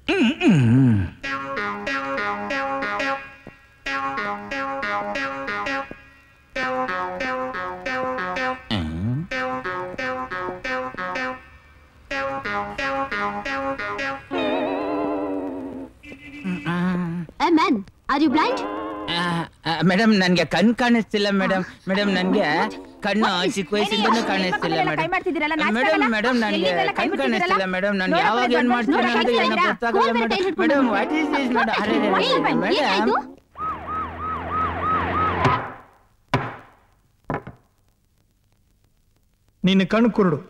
Man, are you blind? Madam ನನ್ಗೆ ಕಣ್ಣು ಕಾಣಿಸ್ತಿಲ್ಲ ಮೇಡಮ್. ಮೇಡಮ್ ನನ್ಗೆ ಕಣ್ಣು ಚಿಕ್ಕ ವಯಸ್ಸಿಂದನೂ ಕಾಣಿಸ್ತಿಲ್ಲ ಮೇಡಮ್. ಮೇಡಮ್ ಮೇಡಮ್ ನನ್ಗೆ ಕಣ್ಣು ಕಾಣಿಸ್ತಿಲ್ಲ ಮೇಡಮ್. ನಾನು ಯಾವಾಗ ಏನ್ ಮಾಡ್ತೀನಿ ಅಂತ ಏನೋ ಗೊತ್ತಾಗಲ್ಲ madam. Madam what is this madam? ಅರೆ ಮೇಡಮ್ ನಿನ್ನ ಕಣ್ಣು ಕುರುಡು,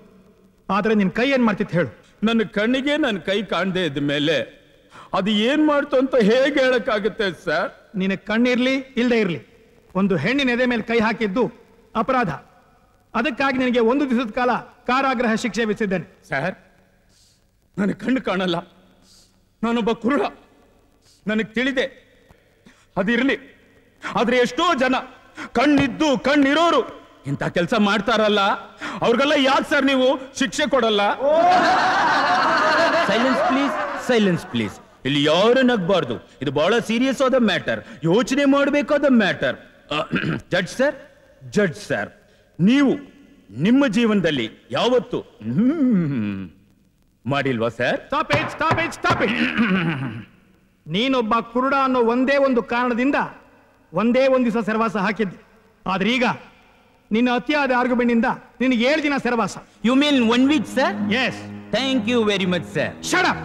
ಆದ್ರೆ ನಿನ್ ಕೈ ಏನ್ ಮಾಡ್ತಿತ್ತು ಹೇಳು. ನನ್ನ ಕಣ್ಣಿಗೆ ನನ್ನ ಕೈ ಕಾಣದೇ ಇದ್ದ ಮೇಲೆ ಅದು ಏನ್ ಮಾಡ್ತು ಅಂತ ಹೇಗೆ ಹೇಳಕ್ಕಾಗುತ್ತೆ ಸರ್? ನಿನ್ನ ಕಣ್ಣಿರ್ಲಿ ಇಲ್ದೇ ಇರ್ಲಿ, ಒಂದು ಹೆಣ್ಣಿನ ಎದೆ ಮೇಲೆ ಕೈ ಹಾಕಿದ್ದು ಅಪರಾಧ. ಅದಕ್ಕಾಗಿ ನಿನಗೆ 1 ದಿವಸದ ಕಾಲ ಕಾರಾಗೃಹ ಶಿಕ್ಷೆ ವಿಧಿಸಿದ್ದೇನೆ. ಸರ್, ನನ್ನ ಕಣ್ಣು ಕಾಣಲ್ಲ, ನಾನೊಬ್ಬ ಕುರುಡ, ನನಗೆ ತಿಳಿದೆ. ಅದಿರ್ಲಿ, ಆದ್ರೆ ಎಷ್ಟೋ ಜನ ಕಣ್ಣಿದ್ದು ಕಣ್ಣಿರೋರು ಇಂಥ ಕೆಲಸ ಮಾಡ್ತಾರಲ್ಲ, ಅವ್ರಿಗೆಲ್ಲ ಯಾಕೆ ಸರ್ ನೀವು ಶಿಕ್ಷೆ ಕೊಡಲ್ಲ? Silence please, silence please. ಇಲ್ಲಿ ಯಾರು ನಗಬಾರ್ದು. ಇದು ಬಹಳ ಸೀರಿಯಸ್ ಆದ ಮ್ಯಾಟರ್, ಯೋಚನೆ ಮಾಡಬೇಕಾದ matter. Judge sir, judge sir, ನೀವು ನಿಮ್ಮ ಜೀವನದಲ್ಲಿ ಯಾವತ್ತು ಮಾಡಿಲ್ವಾ sir? Stop it, stop it, stop it. ನೀನೊಬ್ಬ ಕುರುಡ ಅನ್ನೋ ಒಂದೇ ಒಂದು ಕಾರಣದಿಂದ ಒಂದೇ ಒಂದು ದಿವಸ ಸೆರವಾಸ ಹಾಕಿದ್ದೆ. ಆದ್ರೆ ಈಗ ನಿನ್ನ ಅತಿಯಾದ ಆರ್ಗ್ಯುಮೆಂಟ್ ಇಂದ ನಿನಗೆ 7 ದಿನ ಸೆರವಾಸ. You mean 1 week sir? Yes. Thank you very much sir. Shut up.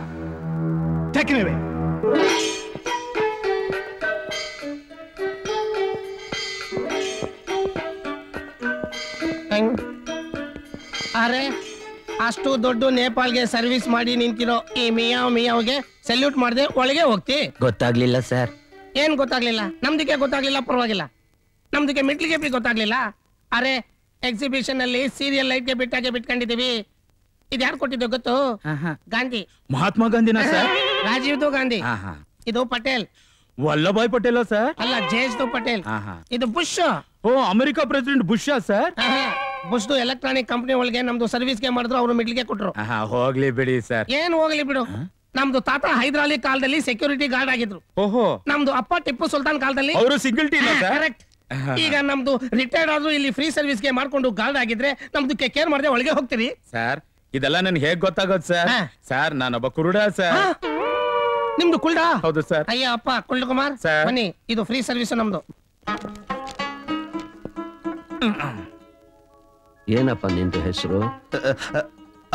Take it away. ಅರೆ, ಅಷ್ಟು ದೊಡ್ಡ ನೇಪಾಳ್ಗೆ ಸರ್ವಿಸ್ ಮಾಡಿ ನಿಂತಿರೋ ಈ ಮಿಯಾವ್ಗೆ ಸಲ್ಯೂಟ್ ಮಾಡದೆ ಒಳಗೆ ಹೋಗ್ತಿ? ಗೊತ್ತಾಗ್ಲಿಲ್ಲ ಸರ್. ಏನ್ ಗೊತ್ತಾಗ್ಲಿಲ್ಲ? ನಮ್ದಕ್ಕೆ ಗೊತ್ತಾಗ್ಲಿಲ್ಲ, ಪರವಾಗಿಲ್ಲ. ನಮ್ದಕ್ಕೆ ಮೆಟ್ಲಿಗೆ ಗೊತ್ತಾಗ್ಲಿಲ್ಲ. ಅರೆ, ಎಕ್ಸಿಬಿಷನ್ ಅಲ್ಲಿ ಸೀರಿಯಲ್ ಲೈಟ್ಗೆ ಬಿಟ್ಕೊಂಡಿದೀವಿ. ಇದು ಯಾರು ಕೊಟ್ಟಿದ್ದು ಗೊತ್ತು? ಗಾಂಧಿ. ಮಹಾತ್ಮ ಗಾಂಧಿನ ಸರ್? ರಾಜೀವ್ ಗಾಂಧಿ. ಇದು ಪಟೇಲ್. ವಲ್ಲಭಾಯ್ ಪಟೇಲ ಸರ್? ಅಲ್ಲ, ಜೇಜ್ ಪಟೇಲ್. ಇದು ಬುಷ್. ಓ, America president Bush sir? Bush electronic company ಒಳಗೆ ನಮ್ದು ಸರ್ವಿಸ್ಗೆ ಮಾಡಿದ್ರು, ಅವರು ಮಿಡ್ಲಿಗೆ ಕೊಟ್ರು. ಹೋಗ್ಲಿ ಬಿಡಿ ಸರ್. ಏನ್ ಹೋಗ್ಲಿ ಬಿಡು. ನಮ್ದು ತಾತ ಹೈದರಾಲಿ ಕಾಲದಲ್ಲಿ ಸೆಕ್ಯೂರಿಟಿ ಗಾರ್ಡ್ ಆಗಿದ್ರು. ಓಹೋ. ನಮ್ದು ಅಪ್ಪ ಟಿಪ್ಪು ಸುಲ್ತಾನ್ ಕಾಲದಲ್ಲಿ ಅವರು ಸಿಂಗಲ್ ಟೀಮ್. ಕರೆಕ್ಟ್. ಈಗ ನಮ್ದು ರಿಟೈರ್ಡ್ ಆದ್ರೂ ಇಲ್ಲಿ ಫ್ರೀ ಸರ್ವಿಸ್ಗೆ ಮಾಡ್ಕೊಂಡು ಗಾರ್ಡ್ ಆಗಿದ್ರೆ ನಮ್ದಕ್ಕೆ ಕೇರ್ ಮಾಡದೆ ಒಳಗೆ ಹೋಗ್ತೀರಿ ಸರ್. ಇದೆಲ್ಲ ನನ್ಗೆ ಹೇಗ್ ಗೊತ್ತಾಗೋದು ಸರ್? ಸರ್, ನಾನೊಬ್ಬ ಕುರುಡ ಸರ್. ನಿಮ್ದು ಕುಲ್ಡ? ಹೌದು ಸರ್. ಅಯ್ಯ ಅಪ್ಪ ಕುಲ್ಡ ಕುಮಾರ್, ಬನ್ನಿ, ಇದು ಫ್ರೀ ಸರ್ವಿಸ್ ನಮ್ದು. ಏನಪ್ಪ ನಿಂದು ಹೆಸರು?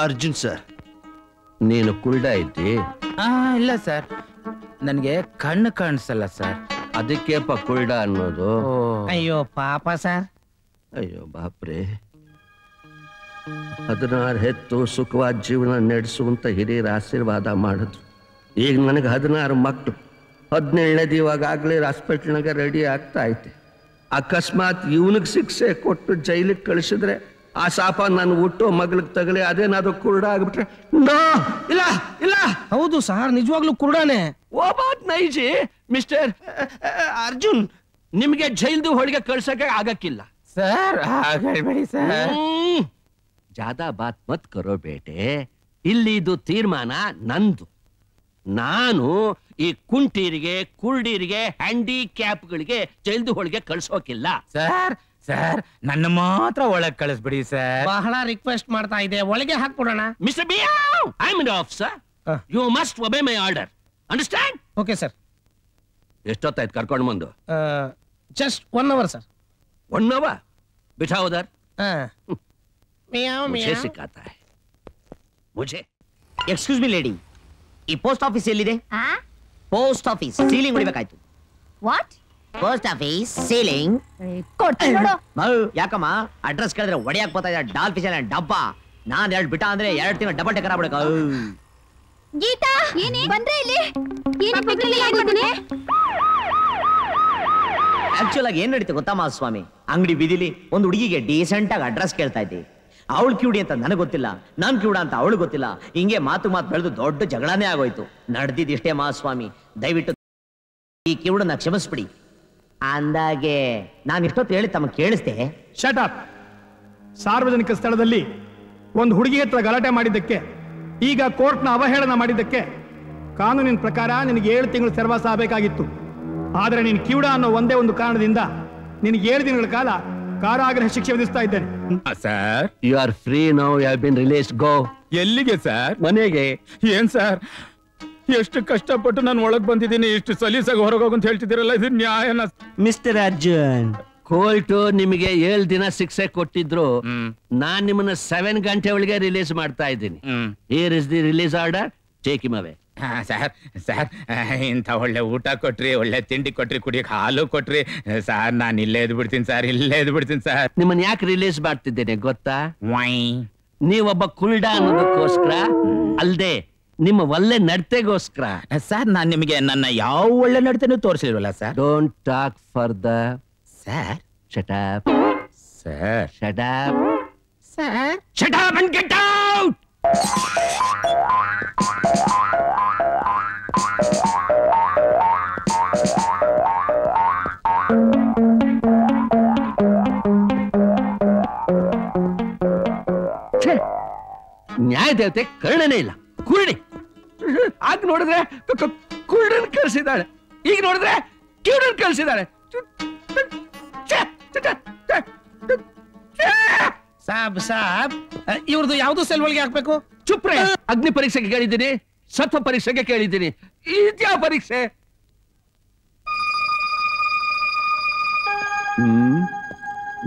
ಅರ್ಜುನ್ ಸರ್. ನೀನು ಕುಲ್ಡ ಇದ್ದಿ? ಇಲ್ಲ ಸರ್, ನನ್ಗೆ ಕಣ್ಣು ಕಾಣಿಸಲ್ಲ ಸರ್. ಅದಕ್ಕೆಪ್ಪ ಕುಲ್ಡ ಅನ್ನೋದು. ಅಯ್ಯೋ ಪಾಪ ಸರ್. ಅಯ್ಯೋ ಬಾಪ್ರೆ. 16 ಹೆತ್ತು ಸುಖವಾದ ಜೀವನ ನಡೆಸುವಂತ ಹಿರಿಯರ ಆಶೀರ್ವಾದ ಮಾಡಿದ್ರು. ಈಗ ನನಗೆ 16 ಮಕ್ಕಳು. 17ನೇದು ಇವಾಗಲೇ ಹಾಸ್ಪಿಟ್ಲ್ನಾಗ ರೆಡಿ ಆಗ್ತಾ ಐತೆ. ಅಕಸ್ಮಾತ್ ಇವನಿಗೆ ಶಿಕ್ಷೆ ಕೊಟ್ಟು ಜೈಲಿಗೆ ಕಳಿಸಿದ್ರೆ ಆ ಶಾಪ ನಾನು ಹುಟ್ಟೋ ಮಗಳಿಗೆ ತಗಲಿ, ಅದೇನಾದ್ರು ಕುರುಡ ಆಗ್ಬಿಟ್ರೆ ಇಲ್ಲ ಇಲ್ಲ. ಹೌದು ಸರ್, ನಿಜವಾಗ್ಲೂ ಕುರುಡಾನೆ. ಓ ಬಾತ್ ನೈಜಿ ಮಿಸ್ಟರ್ ಅರ್ಜುನ್, ನಿಮ್ಗೆ ಜೈಲ್ದು ಹೊಳಿಗೆ ಕಳ್ಸಕ್ಕೆ ಆಗಕ್ಕಿಲ್ಲ ಸರ್. ಆಗಬೇಡಿ ಸರ್. ಜಾದಾ ಬಾತ್ ಮತ್ ಕರೋ ಬೇಟೆ. ಇಲ್ಲಿ ಇದು ತೀರ್ಮಾನ ನಂದು. ನಾನು ಈ ಕುಂಟೀರಿಗೆ, ಕುರುಡೀರಿಗೆ, ಹ್ಯಾಂಡಿಕ್ಯಾಪ್ಗಳಿಗೆ ಜೈಲ್ದು ಹೊಳಿಗೆ ಕಳ್ಸೋಕಿಲ್ಲ ಸರ್. ಸರ್, ನನ್ನ ಮಾತ್ರ ಒಳಗೆ ಕಳಿಸ್ಬಿಡಿ ಸರ್. ಬಹಳ ರಿಕ್ವೆಸ್ಟ್ ಮಾಡ್ತಾ ಇದೆ, ಒಳಗೆ ಹಾಕ್ಬಿಡೋಣ. ಮಿಸ್ಟರ್ ಬಿಯಾವ್, I am the officer. You must obey my order. Understand? Okay sir. ಎಷ್ಟೊತ್ತಾಯ್ತು ಕರ್ಕೊಂಡು ಬಂದು? Just 1 hour sir. 1 hour? ಬಿಠಾओ उधर. ಮಿಯಾವ್ मुझे ಮಿಯಾವ್. सिखाता है मुझे. ಎಕ್ಸ್ಕ್ಯೂಸ್ ಮಿ ಲೇಡಿ, ಈ ಪೋಸ್ಟ್ ಆಫೀಸ್ ಎಲ್ಲಿದೆ? ಪೋಸ್ಟ್ ಆಫೀಸ್ ಸೀಲಿಂಗ್ ಹೊಡಿಬೇಕಾಯ್ತು. ವಾಟ್? ಪೋಸ್ಟ್ ಆಫೀಸ್ ಸೀಲಿಂಗ್ ಕೊಡ್ತೀನಿ ನೋಡು. ಯಾಕಮ್ಮ ಅಡ್ರೆಸ್ ಕೇಳಿದ್ರೆ ಒಡೆಯಾಕ್ ಬರ್ತಾ ಇದೆ ಡಾಲ್ ಫಿಶ್ ಡಬ್ಬ. ನಾನ್ 2 ಬಿಟ ಅಂದ್ರೆ 2 ತಿಂಗಳು ಡಬಲ್ ಟೆಕರ್ ಆಗ್ಬಿಡಕ. ಗೀತಾ, ಏನೇ ಬಂದ್ರೆ ಇಲ್ಲಿ? ಏನೇ ಬಿಗ್ರಲಿ ಆಗಿದ್ದೀನಿ? ಆಕ್ಚುಲ್ ಆಗಿ ಏನ್ ನಡೀತು ಗೊತ್ತಾ ಮಾಸ್ವಾಮಿ? ಅಂಗಡಿ ಬೀದಿಲಿ ಒಂದು ಹುಡುಗಿಗೆ ಡೀಸೆಂಟ್ ಆಗಿ ಅಡ್ರೆಸ್ ಕೇಳ್ತಾ ಇದ್ದೆ. ಅವಳು ಕ್ಯೂಡಿ ಅಂತ ನನಗೆ ಗೊತ್ತಿಲ್ಲ, ನಾನ್ ಕ್ಯೂಡ ಅಂತ ಅವಳು ಗೊತ್ತಿಲ್ಲ. ಹಿಂಗೆ ಮಾತು ಬೆಳೆದು ದೊಡ್ಡ ಜಗಳನೇ ಆಗೋಯ್ತು. ನಡೆದಿದ್ದಿಷ್ಟೇ ಮಾಸ್ವಾಮಿ, ದಯವಿಟ್ಟು ಈ ಕಿವುಡನ್ನ ಕ್ಷಮಿಸ್ಬಿಡಿ. ಅಂದಾಗೆ ನಾನು ಇಷ್ಟೊತ್ತು ಹೇಳಿ ತಮ್ಮ ಕೇಳಿಸ್ದೆ. Shut up. ಸಾರ್ವಜನಿಕ ಸ್ಥಳದಲ್ಲಿ ಒಂದು ಹುಡುಗಿ ಹತ್ರ ಗಲಾಟೆ ಮಾಡಿದ್ದಕ್ಕೆ, ಈಗ ಕೋರ್ಟ್ನ ಅವಹೇಳನ ಮಾಡಿದ್ದಕ್ಕೆ ಕಾನೂನಿನ ಪ್ರಕಾರ ನಿನಗೆ 7 ತಿಂಗಳು ಸೆರವಾಸ ಆಗಬೇಕಾಗಿತ್ತು. ಆದರೆ ನೀನು ಕಿವುಡ ಅನ್ನೋ ಒಂದೇ ಒಂದು ಕಾರಣದಿಂದ ನಿನಗೆ 7 ದಿನಗಳ ಕಾಲ ಕಾರಾಗೃಹ ಶಿಕ್ಷೆ ವಿಧಿಸ್ತಾ ಇದ್ದೇನೆ. Sir, you are free now, you have been released. Go. ಎಲ್ಲಿಗೆ ಸರ್? ಮನೆಗೆ. ಏನ್ ಸರ್, ಎಷ್ಟು ಕಷ್ಟಪಟ್ಟು ನಾನು ಒಳಗ್ ಬಂದಿದ್ದೀನಿ, ಇಷ್ಟು ಸಲೀಸಾಗಿ ಹೊರಗೋಗು ಅಂತ ಹೇಳ್ತಿದ್ದೀರಲ್ಲ, ಇದು ನ್ಯಾಯನ? ಮಿಸ್ಟರ್ ಅರ್ಜುನ್, ಕೋರ್ಟ್ ನಿಮಗೆ 7 ದಿನ ಶಿಕ್ಷೆ ಕೊಟ್ಟಿದ್ರು, ನಾನ್ ನಿಮ್ಮನ್ನ 7 ಗಂಟೆ ಒಳಗೆ ರಿಲೀಸ್ ಮಾಡ್ತಾ ಇದ್ದೀನಿ. Here is the release order, take him away. Sir sir, ಇಂಥ ಒಳ್ಳೆ ಊಟ ಕೊಟ್ರಿ, ಒಳ್ಳೆ ತಿಂಡಿ ಕೊಟ್ರಿ, ಕುಡಿಯಕ್ ಹಾಲು ಕೊಟ್ರಿ ಸರ್, ನಾನು ಇಲ್ಲೇ ಎದ್ದು ಬಿಡ್ತೀನಿ ಸರ್, ಇಲ್ಲೇ ಎದ್ದು ಬಿಡ್ತೀನಿ ಸರ್. ನಿಮ್ಮನ್ನ ಯಾಕೆ ರಿಲೀಸ್ ಮಾಡ್ತಿದ್ದೇನೆ ಗೊತ್ತಾ? ವೈ, ನೀವೊಬ್ಬ ಕುಲ್ಡ ಅನ್ನೋದಕ್ಕೋಸ್ಕರ ಅಲ್ದೆ ನಿಮ್ಮ ಒಳ್ಳೆ ನಡತೆಗೋಸ್ಕರ. ಸರ್, ನಾನ್ ನಿಮಗೆ ನನ್ನ ಯಾವ ಒಳ್ಳೆ ನಡತೆನೂ ತೋರಿಸಿಲ್ವಲ್ಲ sir. Don't talk for the sir. Shut up sir. Shut up sir. Shut up and get out. ನ್ಯಾಯ ದೇವತೆ ಕರ್ಣನೇ ಇಲ್ಲ, ಕುರುಡಿ. ಆಗ ನೋಡಿದ್ರೆ ಕುರುಡನ್ ಕಳಿಸಿದ್ದಾಳೆ, ಈಗ ನೋಡಿದ್ರೆ ಕಿವುಡನ್ ಕಳಿಸಿದ್ದಾಳೆ. ಸಾಬ್ ಸಾಬ್, ಇವ್ರದ್ದು ಯಾವ್ದು ಸೆಲ್ ಒಳಗೆ ಹಾಕ್ಬೇಕು? ಚುಪ್ರೆ. ಅಗ್ನಿ ಪರೀಕ್ಷೆಗೆ ಕೇಳಿದ್ದೀನಿ, ಸತ್ವ ಪರೀಕ್ಷೆಗೆ ಕೇಳಿದ್ದೀನಿ, ಇದ್ಯಾವ ಪರೀಕ್ಷೆ?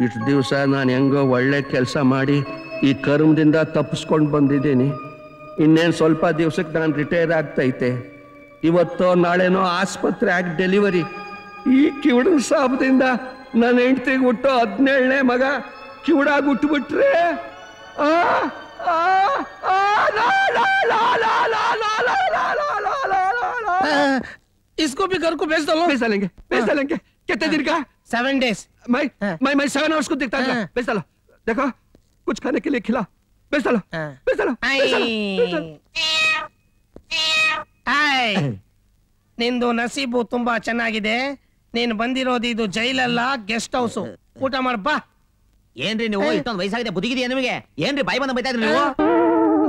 ಇಷ್ಟು ದಿವಸ ನಾನು ಹೆಂಗೋ ಒಳ್ಳೆ ಕೆಲಸ ಮಾಡಿ ಈ ಕರ್ಮದಿಂದ ತಪ್ಪಿಸ್ಕೊಂಡು ಬಂದಿದ್ದೀನಿ. ಇನ್ನೇನು ಸ್ವಲ್ಪ ದಿವಸಕ್ಕೆ ನಾನು ರಿಟೈರ್ ಆಗ್ತೈತೆ. ಇವತ್ತೋ ನಾಳೆನೋ ಆಸ್ಪತ್ರೆ ಆಗಿ ಡೆಲಿವರಿ. ಈ ಕಿವುಡನ ಸಾಪದಿಂದ ನನ್ನ ಹೆಂಡತಿಗೆ ಹುಟ್ಟೋ 17ನೇ ಮಗ ಕಿವುಡಾಗಿ ಹುಟ್ಟುಬಿಟ್ರೆ इसको भी घर को भेज दो. भेज डालेंगे, भेज डालेंगे. कितने दिन का? 7 days. मैं 7 hours को देखता था. भेज डालो. देखो, कुछ खाने के लिए खिला. भेज डालो, भेज डालो, भेज डालो. ನಿಂದು ನಸೀಬು ತುಂಬಾ ಚೆನ್ನಾಗಿದೆ. ನೀನ್ ಬಂದಿರೋದು ಇದು ಜೈಲಲ್ಲ, ಗೆಸ್ಟ್ ಹೌಸ್. ಊಟ ಮಾಡ್ ಬಾ. ಏನ್ರಿ ನೀವು ಇಷ್ಟೊಂದು ವಯಸ್ಸಾಗಿದೆ, ಬುದ್ಧಿಗಿದೆಯಾ ನಿಮಗೆ? ಏನ್ರಿ ಬಾಯಿ ಬಂದ ಬೈತಾ ಇದ್ರಿ ನೀವು?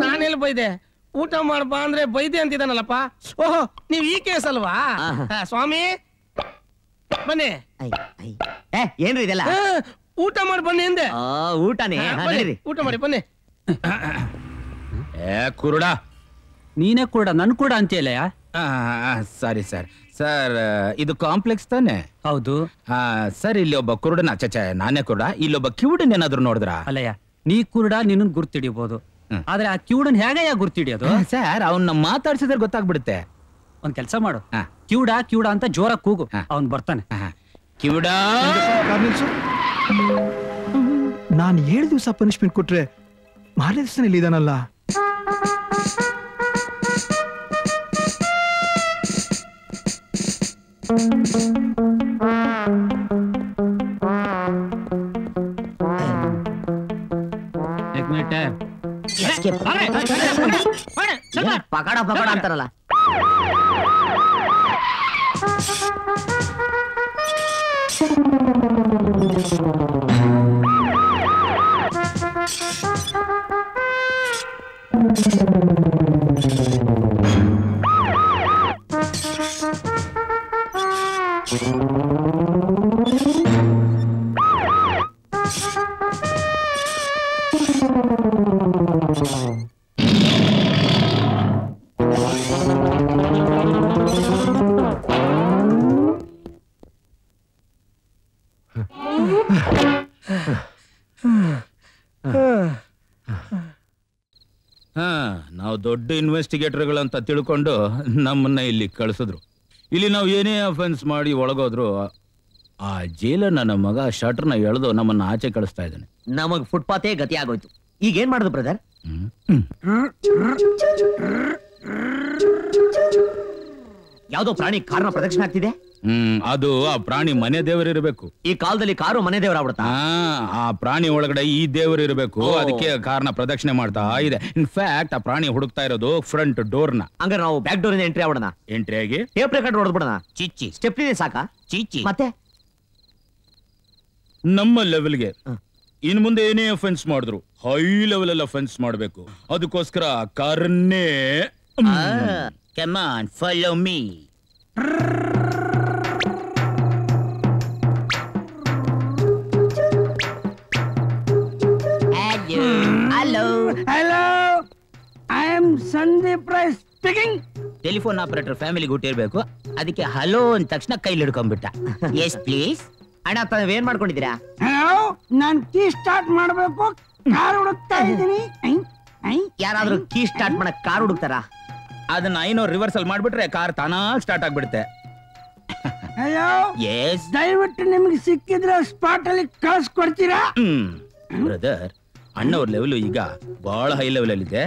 ನಾನೆಲ್ಲಿ ಬೈದೆ? ಊಟ ಮಾಡ್ ಬಾ ಅಂದ್ರೆ ಬೈದೆ ಅಂತಿದ್ದಾನಲ್ಲಪ್ಪ. ಓಹೋ, ನೀವ್ ಈ ಕೇಸ್ ಅಲ್ವಾ? ಸ್ವಾಮಿ ಬನ್ನಿ. ಏನ್ರಿ ಇದೆಲ್ಲ? ಊಟ ಮಾಡಿ ಬನ್ನಿ ಎಂದೆ. ಊಟನೇ? ಊಟ ಮಾಡಿ ಬನ್ನಿ. ಕುರುಡ, ನೀನೇ ಕೂಡ ನನ್ ಕೂಡ ಅಂತೀಯಲ್ಲಯ್ಯ. Sorry sir. ಸರ್, ಇದು ಕಾಂಪ್ಲೆಕ್ಸ್ ತಾನೆ? ಹೌದು ಸರ್. ಇಲ್ಲಿ ಒಬ್ಬ ಕುರುಡನ, ಚಚ ನಾನೇ ಕುರುಡ, ಇಲ್ಲೊಬ್ಬ ಕಿವುಡನ್ ಏನಾದ್ರು ನೋಡಿದ್ರ? ಅಲ್ಲಯ್ಯ, ನೀ ಕುರುಡ, ನಿನ್ನ ಗುರ್ತಿಡಿಬಹುದು, ಆದ್ರೆ ಆ ಕಿವುಡನ್ ಹೇಗಯ್ಯ ಗುರ್ತಿಡಿಯೋದು? ಸರ್, ಅವನ್ನ ಮಾತಾಡ್ಸಿದ್ರೆ ಗೊತ್ತಾಗ್ಬಿಡುತ್ತೆ. ಒಂದ್ ಕೆಲ್ಸ ಮಾಡು, ಕಿವುಡ ಕಿವುಡ ಅಂತ ಜೋರ ಕೂಗು, ಅವನ್ ಬರ್ತಾನೆ. ಕಿವುಡ. ನಾನು 7 ದಿವಸ ಪನಿಷ್ಮೆಂಟ್ ಕೊಟ್ರೆ ಮಾರನೇ ದಿವಸ ಇಲ್ಲಿದ್ದಾನಲ್ಲ. ಪಕಡ ಪಕಡ ಅಂತಾರಲ್ಲ. ನಾವು ದೊಡ್ಡ ಇನ್ವೆಸ್ಟಿಗೇಟರ್ಗಳು ಅಂತ ತಿಳ್ಕೊಂಡು ನಮ್ಮನ್ನ ಇಲ್ಲಿ ಕಳಿಸಿದ್ರು. ಇಲ್ಲಿ ನಾವು ಏನೇ ಅಫೆನ್ಸ್ ಮಾಡಿ ಒಳಗೋದ್ರು ಆ ಜೈಲ ನನ್ನ ಮಗ ಶಟರ್ನ ಎಳೆದು ನಮ್ಮನ್ನ ಆಚೆ ಕಳಿಸ್ತಾ ಇದ್ದಾನೆ. ನಮಗ್ ಫುಟ್ಪಾತೇ ಗತಿ ಆಗೋಯ್ತು. ಈಗ ಏನ್ ಮಾಡುದು ಬ್ರದರ್? ಯಾವ್ದೋ ಪ್ರಾಣಿ ಕಾರಣ ಪ್ರದಕ್ಷಿಣೆ ಆಗ್ತಿದೆ. ಅದು ಆ ಪ್ರಾಣಿ ಮನೆ ದೇವರಿರ್ಬೇಕು. ಈ ಕಾಲದಲ್ಲಿ ಕಾರು ಮನೆ ದೇವರಾಗ್ಬಿಡುತ್ತಾ? ಆ ಪ್ರಾಣಿ ಒಳಗಡೆ ಈ ದೇವರು ಇರಬೇಕು, ಅದಕ್ಕೆ ಕಾರಣ ಪ್ರದಕ್ಷಿಣೆ ಮಾಡ್ತಾ ಇದೆ. ಇನ್ಫ್ಯಾಕ್ಟ್ ಆ ಪ್ರಾಣಿ ಹುಡುಕ್ತಾ ಇರೋದು ಫ್ರಂಟ್ ಡೋರ್ ನ. ಹಂಗಾರೆ ನಾವು ಬ್ಯಾಕ್ ಡೋರ್ ಇಂದ ಎಂಟ್ರಿ ಆಗ್ಬಿಡೋಣ. ಎಂಟ್ರಿ ಆಗಿ ಟೇಪ್ ರೆಕಾರ್ಡ್ ಹೊಡೆದ್ಬಿಡೋಣ. ಚಿಚ್ಚಿ ಸ್ಟೆಪ್ನಿ ಸಾಕಾ? ಚೀಚಿ. ಮತ್ತೆ ನಮ್ಮ ಲೆವೆಲ್ಗೆ ಇನ್ ಮುಂದೆ ಏನೇ ಅಫೆನ್ಸ್ ಮಾಡಿದ್ರು ಹೈ ಲೆವೆಲ್ ಅಲ್ಲಿ ಅಫೆನ್ಸ್ ಮಾಡ್ಬೇಕು. ಅದಕ್ಕೋಸ್ಕರ ಕಾರ್ನೇ Come on, follow me. Hello. Hello. I am Sandeep Rai speaking. Telephone operator family ಗುಟ್ಟಿರ್ಬೇಕು, ಅದಕ್ಕೆ ಹಲೋ ಅಂದ ತಕ್ಷಣ ಕೈಲಿ ಹಿಡ್ಕೊಂಡ್ಬಿಟ್ಟ. Yes please. ಅಣ್ಣ ತಾವೇನ್ ಮಾಡ್ಕೊಂಡಿದ್ದೀರಾ? ಹಲೋ, ನಾನ್ ಕೀ ಸ್ಟಾರ್ಟ್ ಮಾಡ್ಬೇಕು, ಕಾರ್ ಹುಡುಕ್ತಾ ಇದ್ದೀನಿ. ಯಾರಾದ್ರೂ ಕೀ ಸ್ಟಾರ್ಟ್ ಮಾಡಕ್ ಕಾರ್ ಹುಡುಕ್ತಾರ? ಅದನ್ನ ಐನೋ ರಿವರ್ಸಲ್ ಮಾಡ್ಬಿಟ್ರೆ ಕಾರ್ ತಾನಾಗ್ ಸ್ಟಾರ್ಟ್ ಆಗ್ಬಿಡುತ್ತೆ. Hello, yes. ದಯವಿಟ್ಟು ನಿಮ್ಗೆ ಸಿಕ್ಕಿದ್ರೆ ಸ್ಪಾಟ್ ಅಲ್ಲಿ ಕಳ್ಸ್ಕೊಡ್ತೀರಾ? ಬ್ರದರ್, ಅಣ್ಣವ್ರ ಲೆವೆಲ್ ಈಗ ಬಹಳ ಹೈ ಲೆವೆಲ್ ಅಲ್ಲಿ ಇದೆ.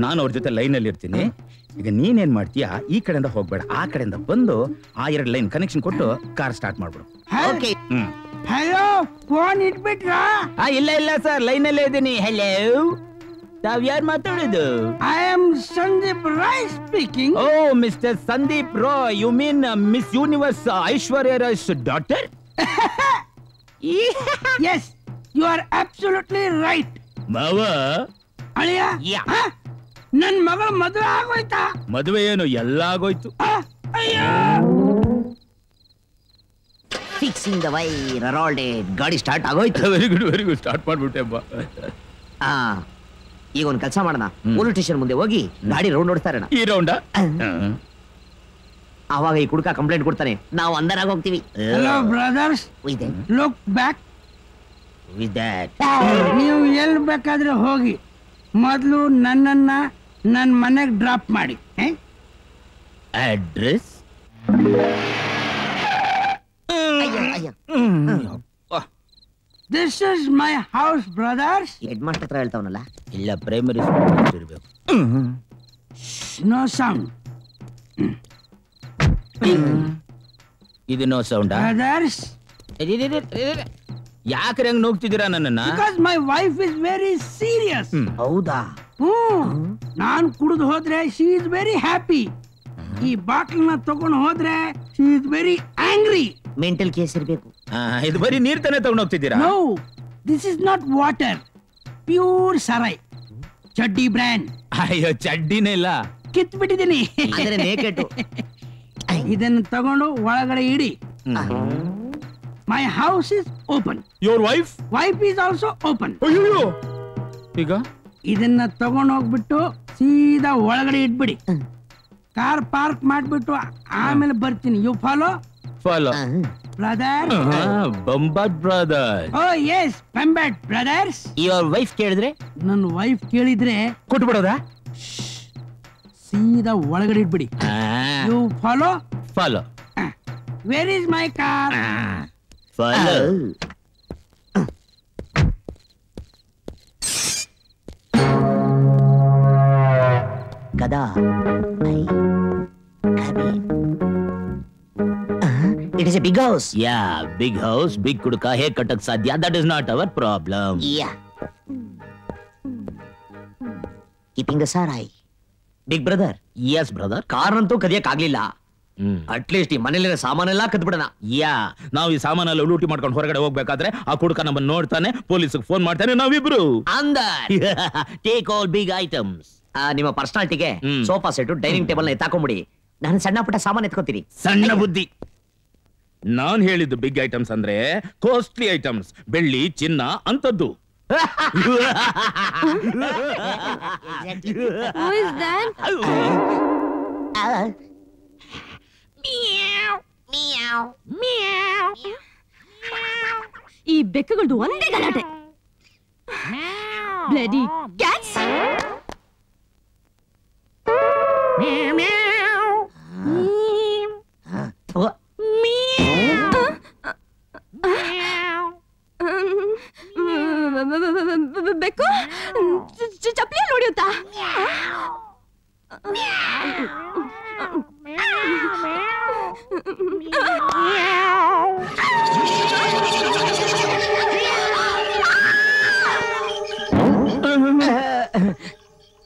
ನಾನು ಅವ್ರ ಜೊತೆ ಲೈನ್ ಅಲ್ಲಿ ಇರ್ತೀನಿ. ಈಗ ನೀನೇನ್ ಮಾಡ್ತೀಯಾ, ಈ ಕಡೆಯಿಂದ ಹೋಗ್ಬೇಡ, ಆ ಕಡೆಯಿಂದ ಬಂದು ಆ 2 ಲೈನ್ ಕನೆಕ್ಷನ್ ಕೊಟ್ಟು ಕಾರ್ ಸ್ಟಾರ್ಟ್ ಮಾಡ್ಬಿಡು. ಓಕೆ. ಹಲೋ, ಫೋನ್ ಇಟ್ಬಿಟ್ರಾ? ಇಲ್ಲ ಇಲ್ಲ ಸರ್, ಲೈನ್ ಅಲ್ಲೇ ಇದ್ದೀನಿ. ಹಲೋ, ತಾವ್ ಯಾರು ಮಾತಾಡೋದು? I am Sandeep Roy speaking. Oh, mister Sandeep Roy, you mean miss universe Aishwarya Rai's daughter? Yes, you are absolutely right. ಮಾವ, ಅಳಿಯ, ನನ್ ಮಗಳ ಮದುವೆ ಆಗೋಯ್ತಾ? ಮದುವೆ ಏನು, ಎಲ್ಲ ಆಗೋಯ್ತು. Fixing the wire all day. ಗಾಡಿ ಸ್ಟಾರ್ಟ್ ಆಗೋಯ್ತು. ವೆರಿ ಗುಡ್, ಸ್ಟಾರ್ಟ್ ಮಾಡ್ಬಿಟ್ಟೆ. ಈಗ ಒಂದ್ ಕೆಲಸ ಮಾಡೋಣ, ಪೊಲೀಸ್ ಸ್ಟೇಷನ್ ಮುಂದೆ ಹೋಗಿ ಗಾಡಿ ರೌಂಡ್ ಓಡಿಸ್ತಾ ಇರೋಣ. ಈ ರೌಂಡ ಅವಾಗ ಈ ಕುಡ್ಕ ಕಂಪ್ಲೇಂಟ್ ಕೊಡ್ತಾನೆ, ನಾವು ಅಂದರಾಗ ಹೋಗ್ತೀವಿ. Hello brothers, look back. With that, ನೀವು ಎಲ್ಲಿ ಬೇಕಾದ್ರೆ ಹೋಗಿ, ಮೊದಲು ನನ್ನನ್ನ ನನ್ನ ಮನೆಗೆ ಡ್ರಾಪ್ ಮಾಡಿ. Address? This is my house, brothers. Head master ಹತ್ರ ಹೇಳ್ತಾವನಲ್ಲ. ಇಲ್ಲ, ಪ್ರೈಮರಿ ಸ್ಕೂಲ್ ಇರಬೇಕು. No sound. ಇದು ನೋ ಸೌಂಡ್. Brothers, ಯಾಕ್ರೆ ಹಂಗ್ ನೋಗ್ತಿದ್ದೀರಾ ನನ್ನನ್ನ? because my wife is very serious. ಹೌದಾ? ನಾನ್ ಕುಡಿದು ಹೋದ್ರೆ she is very happy. ಈ ಬಾಟಲ್ ನ ತಗೊಂಡು ಹೋದ್ರೆ she is very angry. Mental case ಇರಬೇಕು. ಇದು ಬರೀ ನೀರ್ ತಾನೇ ತಗೊಂಡು ಹೋಗ್ತಿದ್ದೀರಾ? No, this is not water. Pure sarai. ಚಡ್ಡಿ ಬ್ರ್ಯಾಂಡ್. ಅಯ್ಯೋ, ಚಡ್ಡಿನೇ ಇಲ್ಲ, ಕಿತ್ ಬಿಟ್ಟಿದ್ದೀನಿ. ಅಂದ್ರೆ ನೇಕೆಟು. ಇದನ್ನು ತಗೊಂಡು ಒಳಗಡೆ ಇಡಿ. My house is open. Your wife? Wife is also open. ಅಯ್ಯೋ, ಈಗ ಇದನ್ನ ತಗೊಂಡು ಹೋಗ್ಬಿಟ್ಟು ಸೀದಾ ಒಳಗಡೆ ಇಟ್ಬಿಡಿ. ಕಾರ್ ಪಾರ್ಕ್ ಮಾಡ್ಬಿಟ್ಟು ಆಮೇಲೆ ಬರ್ತೀನಿ. You follow? ಫಾಲೋ. ಬ್ರದರ್? ಬಂಬಾಟ್ ಬ್ರದರ್. ಓ ಎಸ್, ಬಂಬಾಟ್ ಬ್ರದರ್ಸ್. ಯುವರ್ ವೈಫ್ ಕೇಳಿದ್ರೆ? ನನ್ನ ವೈಫ್ ಕೇಳಿದ್ರೆ ಕೊಟ್ಬಿಡೋದಾ? ಸೀದಾ ಒಳಗಡೆ ಇಟ್ಬಿಡಿ. You follow? Follow. Where is my car? Follow. ಗದಾ. It is a big house. Yeah, big house, big kuduka, ಹೇಗೆ ಕಟ್ಟಕ್ ಸಾಧ್ಯ? That is not our problem. Yeah. Keeping the sarai. Big brother. Yes, brother. Car ಅಂತೂ ಕದಿಯಕ್ ಆಗ್ಲಿಲ್ಲ. At least ಈ ಮನೇಲಿರೋ ಸಾಮಾನೆಲ್ಲ ಕದ್ಬಿಡೋಣ. ಯಾ, ನಾವು ಈ ಸಾಮಾನೆಲ್ಲ ಲೂಟಿ ಮಾಡ್ಕೊಂಡು ಹೊರಗಡೆ ಹೋಗ್ಬೇಕಾದ್ರೆ ಆ ಕುಡುಕ ನಮ್ಮನ್ನ ನೋಡ್ತಾನೆ, ಪೊಲೀಸ್ಗೆ ಫೋನ್ ಮಾಡ್ತಾನೆ, ನಾವಿಬ್ರು ಟೇಕ್ ಆಲ್ ಬಿಗ್ ಐಟಮ್ಸ್. ನಿಮ್ಮ ಪರ್ಸನಾಲಿಟಿಗೆ ಸೋಫಾ ಸೆಟ್, ಡೈನಿಂಗ್ ಟೇಬಲ್ ನ ಎತ್ತಾಕೊಂಬಿಡಿ. ನಾನು ಸಣ್ಣ ಪುಟ್ಟ ಸಾಮಾನು ಎತ್ಕೋತೀರಿ. ಸಣ್ಣ ಬುದ್ಧಿ. ನಾನ್ ಹೇಳಿದ್ದು ಬಿಗ್ ಐಟಮ್ಸ್ ಅಂದ್ರೆ ಕಾಸ್ಟ್ಲಿ ಐಟಮ್ಸ್, ಬೆಳ್ಳಿ, ಚಿನ್ನ ಅಂತದ್ದು. Who is that? ಈ ಬೆಕ್ಕುಗಳದ್ದು ಒಂದೇ ಗಲಾಟೆ. Bloody cats. ಬೆಕ್ಕು ಚಪ್ಪಲಿ ನೋಡಿಯುತ್ತಾ?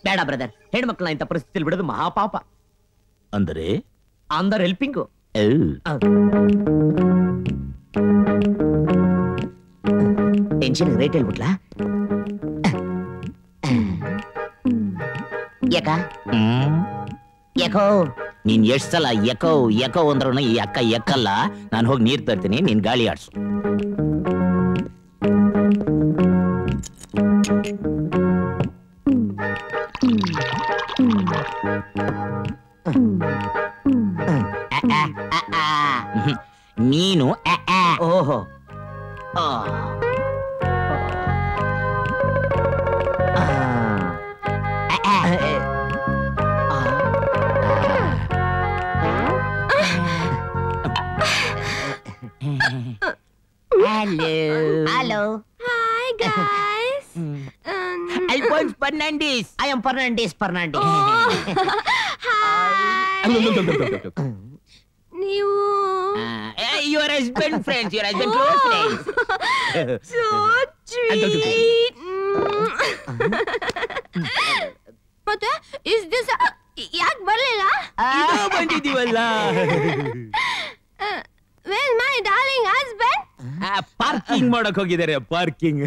ಬೇಡ ಬ್ರದರ್, ಹೆಣ್ಮಕ್ಳನ್ನ ಇಂಥ ಪರಿಸ್ಥಿತಿಯಲ್ಲಿ ಬಿಡೋದು ಮಹಾಪಾಪ. ಅಂದರೆ ಅಂದರ್ ಹೆಲ್ಪಿಂಗು. Tension rate ಹೇಳ್ಬಿಟ್ಲಾ? ಯಾಕೋ ನೀನ್ ಎಷ್ಟ್ ಸಲ ಎಕೋ ಎಕೋ ಅಂದ್ರೂ ಈ ಅಕ್ಕ ಎಕ್ಕಲ್ಲ. ನಾನು ಹೋಗಿ ನೀರ್ ತರ್ತೀನಿ, ನೀನ್ ಗಾಳಿ ಆಡ್ಸು. ನೀನು ಓಹೋ Hello. Hi guys. Alphonse Fernandez. I am Fernandez. Hi. ನೀವು Your husband friends, your husband close friends. so sweet. ಮತ್ತೆ ಇಸ್ ದಿಸ್ ಯಾಕೆ ಬರ್ಲಿಲ್ಲ? ಇದು ಬಂದಿದೀವಲ್ಲ. Where's my darling husband? Parking ಮಾಡಕ್ ಹೋಗಿದ್ದಾರೆ. Parking.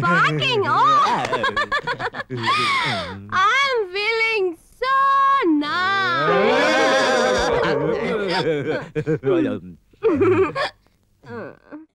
I'm feeling so nice.